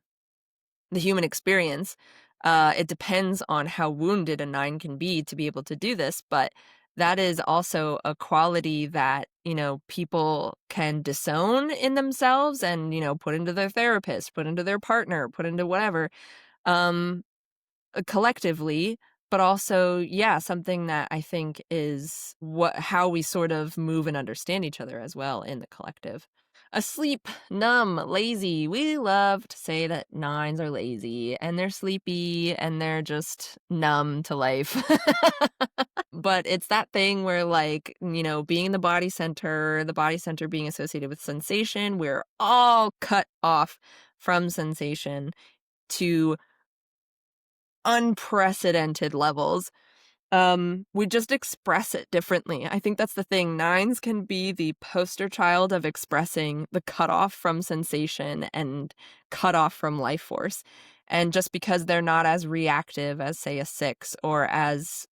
human experience. It depends on how wounded a 9 can be to be able to do this, but that is also a quality that, you know, people can disown in themselves and, you know, put into their therapist, put into their partner, put into whatever, collectively, but also, yeah, something that I think is how we sort of move and understand each other as well in the collective. Asleep, numb, lazy. We love to say that 9s are lazy and they're sleepy and they're just numb to life. But it's that thing where, like, you know, being in the body center being associated with sensation, we're all cut off from sensation to unprecedented levels. We just express it differently. I think that's the thing. 9s can be the poster child of expressing the cutoff from sensation and cutoff from life force. And just because they're not as reactive as, say, a 6, or as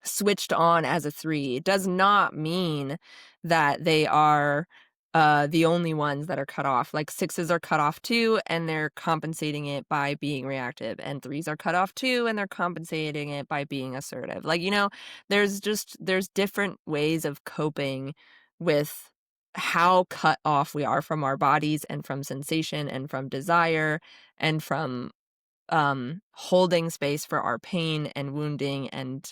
switched on as a 3, does not mean that they are the only ones that are cut off. Like 6s are cut off too, and they're compensating it by being reactive, and 3s are cut off too, and they're compensating it by being assertive. Like, you know, there's different ways of coping with how cut off we are from our bodies and from sensation and from desire and from holding space for our pain and wounding and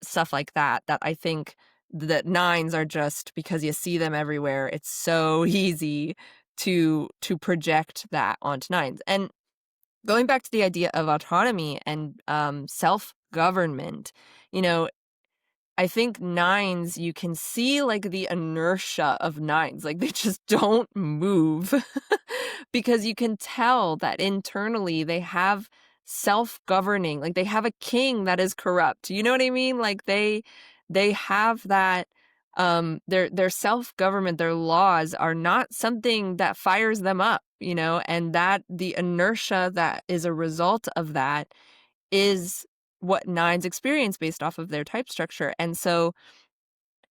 stuff like that, that I think that 9s are, just because you see them everywhere, it's so easy to project that onto 9s. And going back to the idea of autonomy and self-government, you know, I think nines, you can see like the inertia of nines, like they just don't move because you can tell that internally they have self-governing, like they have a king that is corrupt. You know what I mean? Like they have that their self-government, their laws are not something that fires them up, you know, and that the inertia that is a result of that is what nines experience based off of their type structure. And so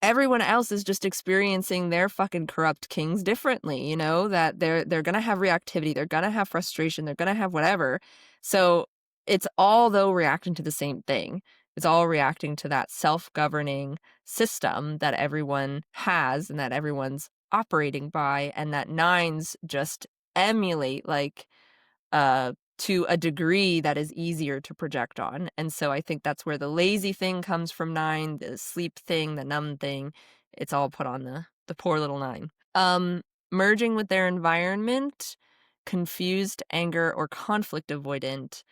everyone else is just experiencing their fucking corrupt kings differently, you know, that they're gonna have reactivity, they're gonna have frustration, they're gonna have whatever. So it's all though reacting to the same thing. It's all reacting to that self-governing system that everyone has and that everyone's operating by, and that nines just emulate like to a degree that is easier to project on. And so I think that's where the lazy thing comes from nine, the sleep thing, the numb thing. It's all put on the poor little nine. Merging with their environment, confused, anger, or conflict avoidant.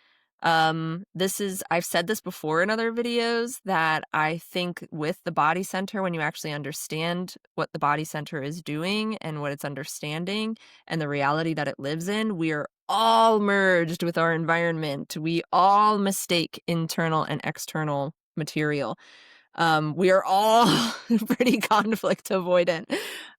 This is, I've said this before in other videos, that I think with the body center, when you actually understand what the body center is doing and what it's understanding and the reality that it lives in, we are all merged with our environment. We all mistake internal and external material. We are all pretty conflict avoidant.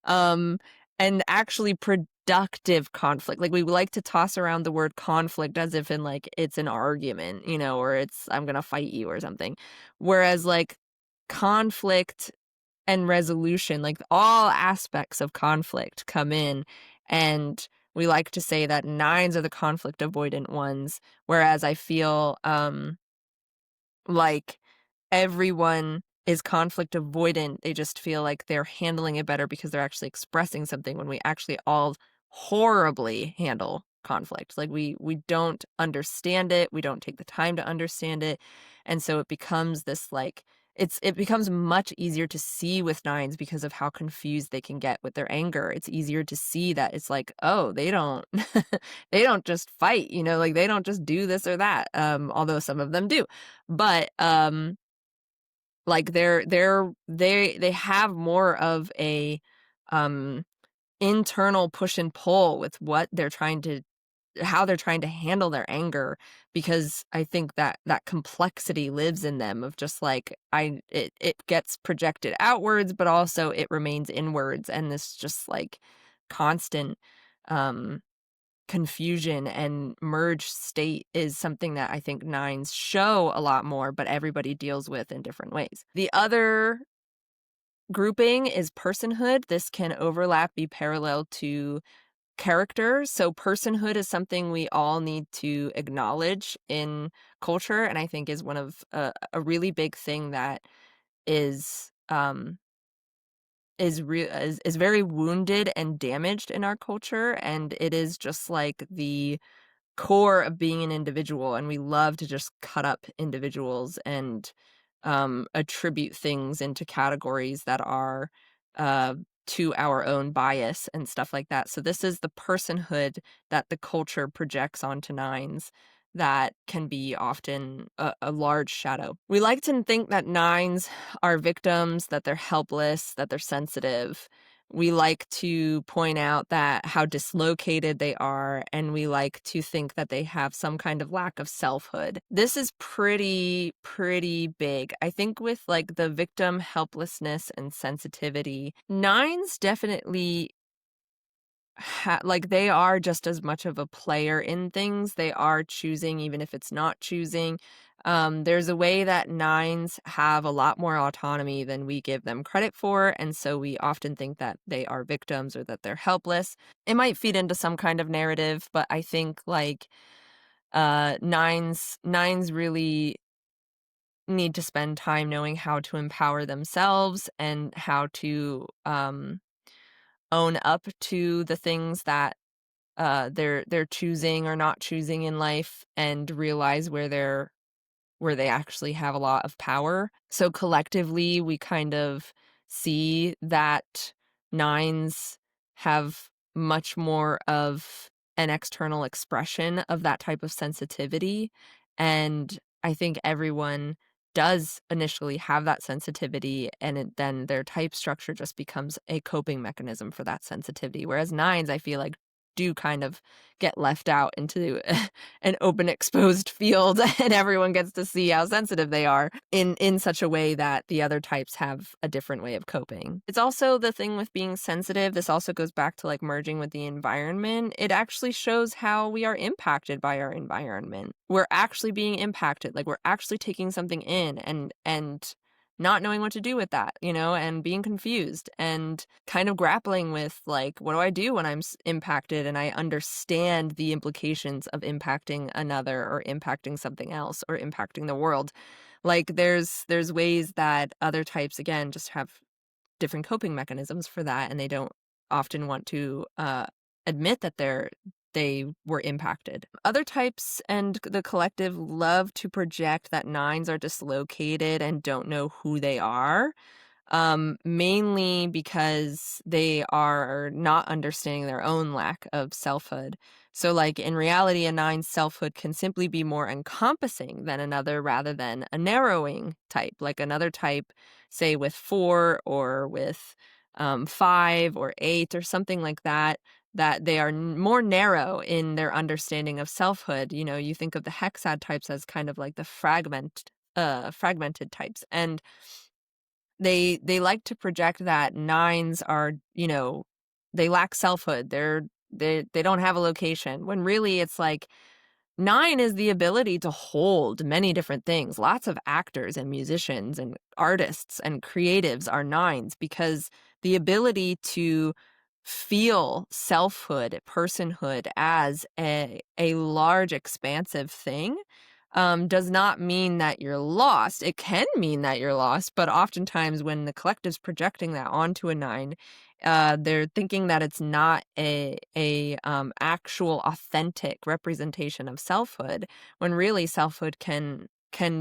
And actually productive conflict. Like we like to toss around the word conflict as if in like it's an argument, you know, or it's I'm gonna fight you or something. Whereas like conflict and resolution, like all aspects of conflict come in, and we like to say that nines are the conflict avoidant ones, whereas I feel like everyone is conflict avoidant. They just feel like they're handling it better because they're actually expressing something, when we actually all horribly handle conflict. Like we don't understand it. We don't take the time to understand it. And so it becomes this like it becomes much easier to see with nines because of how confused they can get with their anger. It's easier to see that it's like, oh, they don't they don't just fight, you know, like they don't just do this or that. Although some of them do. But like they have more of a um internal push and pull with what they're trying to how they're trying to handle their anger, because I think that that complexity lives in them of just like it gets projected outwards, but also it remains inwards, and this just like constant um confusion and merged state is something that I think nines show a lot more, but everybody deals with in different ways. The other grouping is personhood. This can overlap, be parallel to character. So personhood is something we all need to acknowledge in culture, and I think is one of a really big thing that is is very wounded and damaged in our culture, and it is just like the core of being an individual, and we love to just cut up individuals and attribute things into categories that are uh, to our own bias and stuff like that. So this is the personhood that the culture projects onto nines that can be often a large shadow. We like to think that nines are victims, that they're helpless, that they're sensitive. We like to point out that how dislocated they are, and we like to think that they have some kind of lack of selfhood. This is pretty big. I think with like the victim helplessness and sensitivity, nines definitely like they are just as much of a player in things. They are choosing even if it's not choosing. There's a way that nines have a lot more autonomy than we give them credit for, and so we often think that they are victims or that they're helpless. It might feed into some kind of narrative, but I think like nines really need to spend time knowing how to empower themselves and how to own up to the things that they're choosing or not choosing in life, and realize where they actually have a lot of power. So collectively we kind of see that nines have much more of an external expression of that type of sensitivity. And I think everyone does initially have that sensitivity, and then their type structure just becomes a coping mechanism for that sensitivity. Whereas nines, I feel like, do kind of get left out into an open exposed field, and everyone gets to see how sensitive they are in such a way that the other types have a different way of coping. It's also the thing with being sensitive. This also goes back to like merging with the environment. It actually shows how we are impacted by our environment. We're actually being impacted, like we're actually taking something in and not knowing what to do with that, and being confused and kind of grappling with like, what do I do when I'm impacted and I understand the implications of impacting another or impacting something else or impacting the world. Like there's ways that other types, again, just have different coping mechanisms for that, and they don't often want to admit that they were impacted. Other types and the collective love to project that nines are dislocated and don't know who they are, mainly because they are not understanding their own lack of selfhood. So like in reality, a nine's selfhood can simply be more encompassing than another rather than a narrowing type. Like another type, say with 4 or with 5 or 8 or something like that, that they are more narrow in their understanding of selfhood. You think of the hexad types as kind of like the fragmented types, and they like to project that nines are, they lack selfhood. They don't have a location, when really it's like 9 is the ability to hold many different things. Lots of actors and musicians and artists and creatives are nines, because the ability to feel selfhood, personhood as a large, expansive thing does not mean that you're lost. It can mean that you're lost, but oftentimes when the collective's projecting that onto a 9, they're thinking that it's not a actual authentic representation of selfhood, when really selfhood can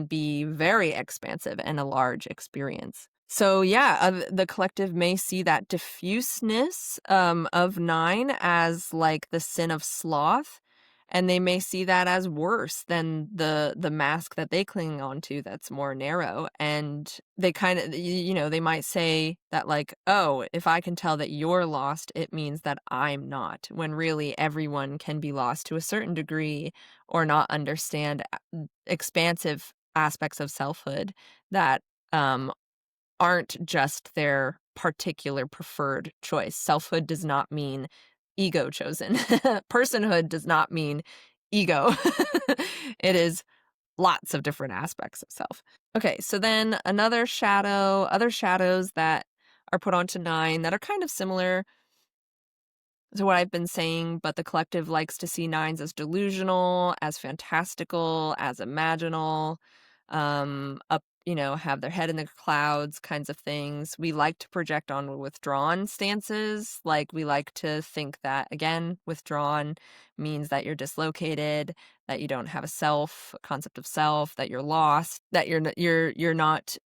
be very expansive and a large experience. So yeah, the collective may see that diffuseness of 9 as like the sin of sloth, and they may see that as worse than the mask that they cling on to that's more narrow. And they kind of, they might say that like, oh, if I can tell that you're lost, it means that I'm not, when really everyone can be lost to a certain degree or not understand expansive aspects of selfhood that aren't just their particular preferred choice. Selfhood does not mean ego chosen. Personhood does not mean ego. It is lots of different aspects of self. Okay, so then other shadows that are put onto 9 that are kind of similar to what I've been saying, but the collective likes to see 9s as delusional, as fantastical, as imaginal, have their head in the clouds kinds of things. We like to project on withdrawn stances. Like we like to think that, again, withdrawn means that you're dislocated, that you don't have a concept of self, that you're lost, that you're not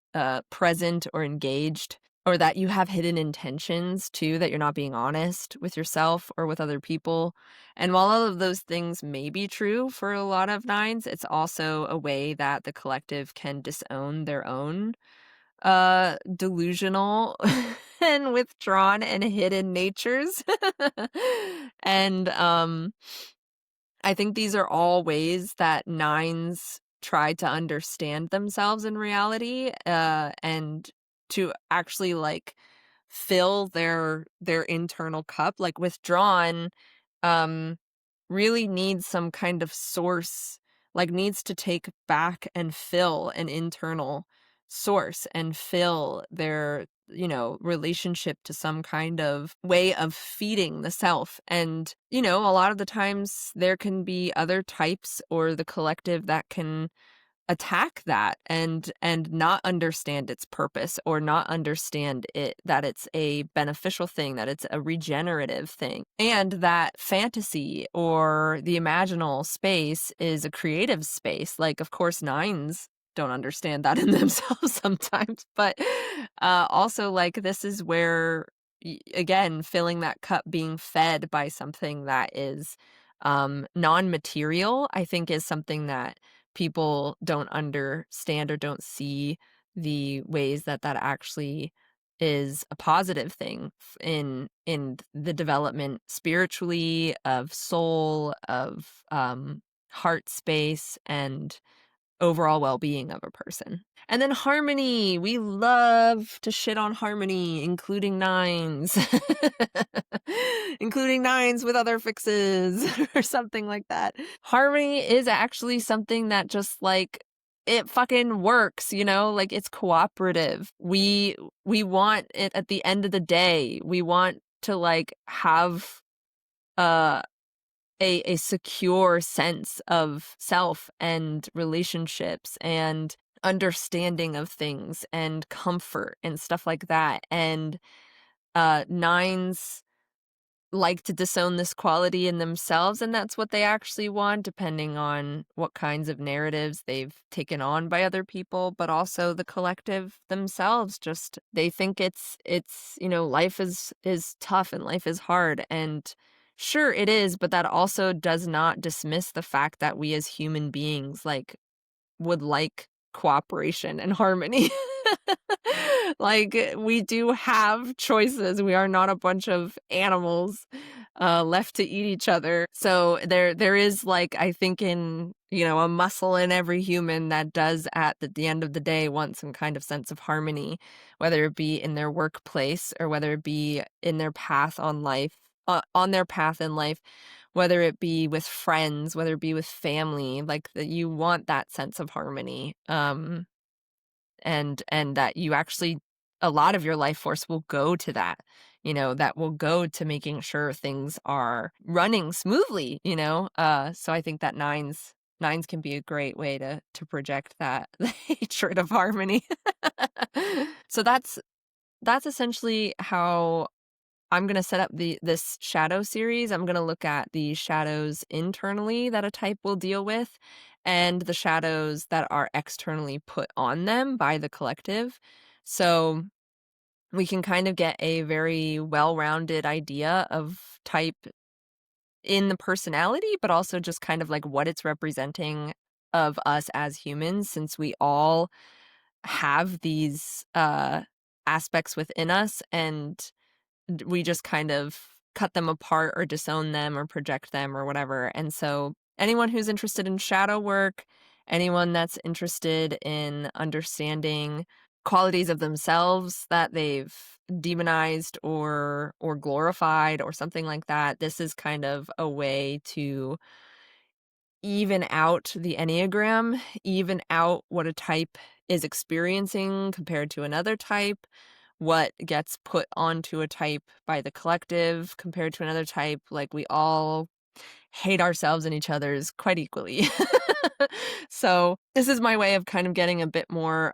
present or engaged, or that you have hidden intentions too, that you're not being honest with yourself or with other people. And while all of those things may be true for a lot of 9s, it's also a way that the collective can disown their own delusional and withdrawn and hidden natures. And I think these are all ways that 9s try to understand themselves in reality, and to actually like fill their internal cup. Like withdrawn really needs some kind of source, like needs to take back and fill an internal source and fill their relationship to some kind of way of feeding the self. And a lot of the times there can be other types or the collective that can attack that and not understand its purpose, or not understand that it's a beneficial thing, that it's a regenerative thing, and that fantasy or the imaginal space is a creative space. Like, of course, 9s don't understand that in themselves sometimes, but also like this is where again, filling that cup, being fed by something that is Non-material, I think, is something that people don't understand or don't see the ways that that actually is a positive thing in the development spiritually of soul, of heart space, and overall well-being of a person. And then harmony. We love to shit on harmony, including nines. Including nines with other fixes or something like that. Harmony is actually something that just like it fucking works, you know? Like it's cooperative. We want it at the end of the day. We want to like have a secure sense of self and relationships and understanding of things and comfort and stuff like that. And nines like to disown this quality in themselves, and that's what they actually want, depending on what kinds of narratives they've taken on by other people, but also the collective themselves. Just they think it's you know, life is tough and life is hard, and sure it is, but that also does not dismiss the fact that we as human beings like would like cooperation and harmony. Like we do have choices. We are not a bunch of animals left to eat each other. So there is like, I think, in, you know, a muscle in every human that does at the end of the day want some kind of sense of harmony, whether it be in their workplace or whether it be in their path on life, on their path in life, whether it be with friends, whether it be with family, like that you want that sense of harmony. And that you actually, a lot of your life force will go to that, you know, that will go to making sure things are running smoothly, you know. So I think that nines can be a great way to project that hatred of harmony. So that's essentially how I'm going to set up this shadow series. I'm going to look at the shadows internally that a type will deal with and the shadows that are externally put on them by the collective. So we can kind of get a very well-rounded idea of type in the personality, but also just kind of like what it's representing of us as humans, since we all have these aspects within us, and we just kind of cut them apart or disown them or project them or whatever. And so anyone who's interested in shadow work, anyone that's interested in understanding qualities of themselves that they've demonized or glorified or something like that, this is kind of a way to even out the Enneagram, even out what a type is experiencing compared to another type, what gets put onto a type by the collective compared to another type. Like we all hate ourselves and each other's quite equally. So this is my way of kind of getting a bit more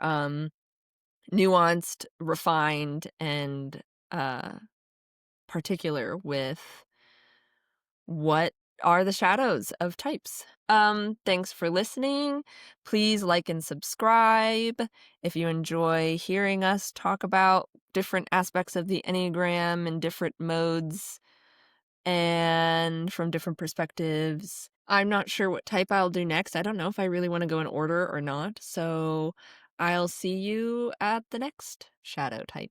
nuanced, refined, and particular with what are the shadows of types. Thanks for listening. Please like and subscribe if you enjoy hearing us talk about different aspects of the Enneagram and different modes and from different perspectives. I'm not sure what type I'll do next. I don't know if I really want to go in order or not. So I'll see you at the next shadow type.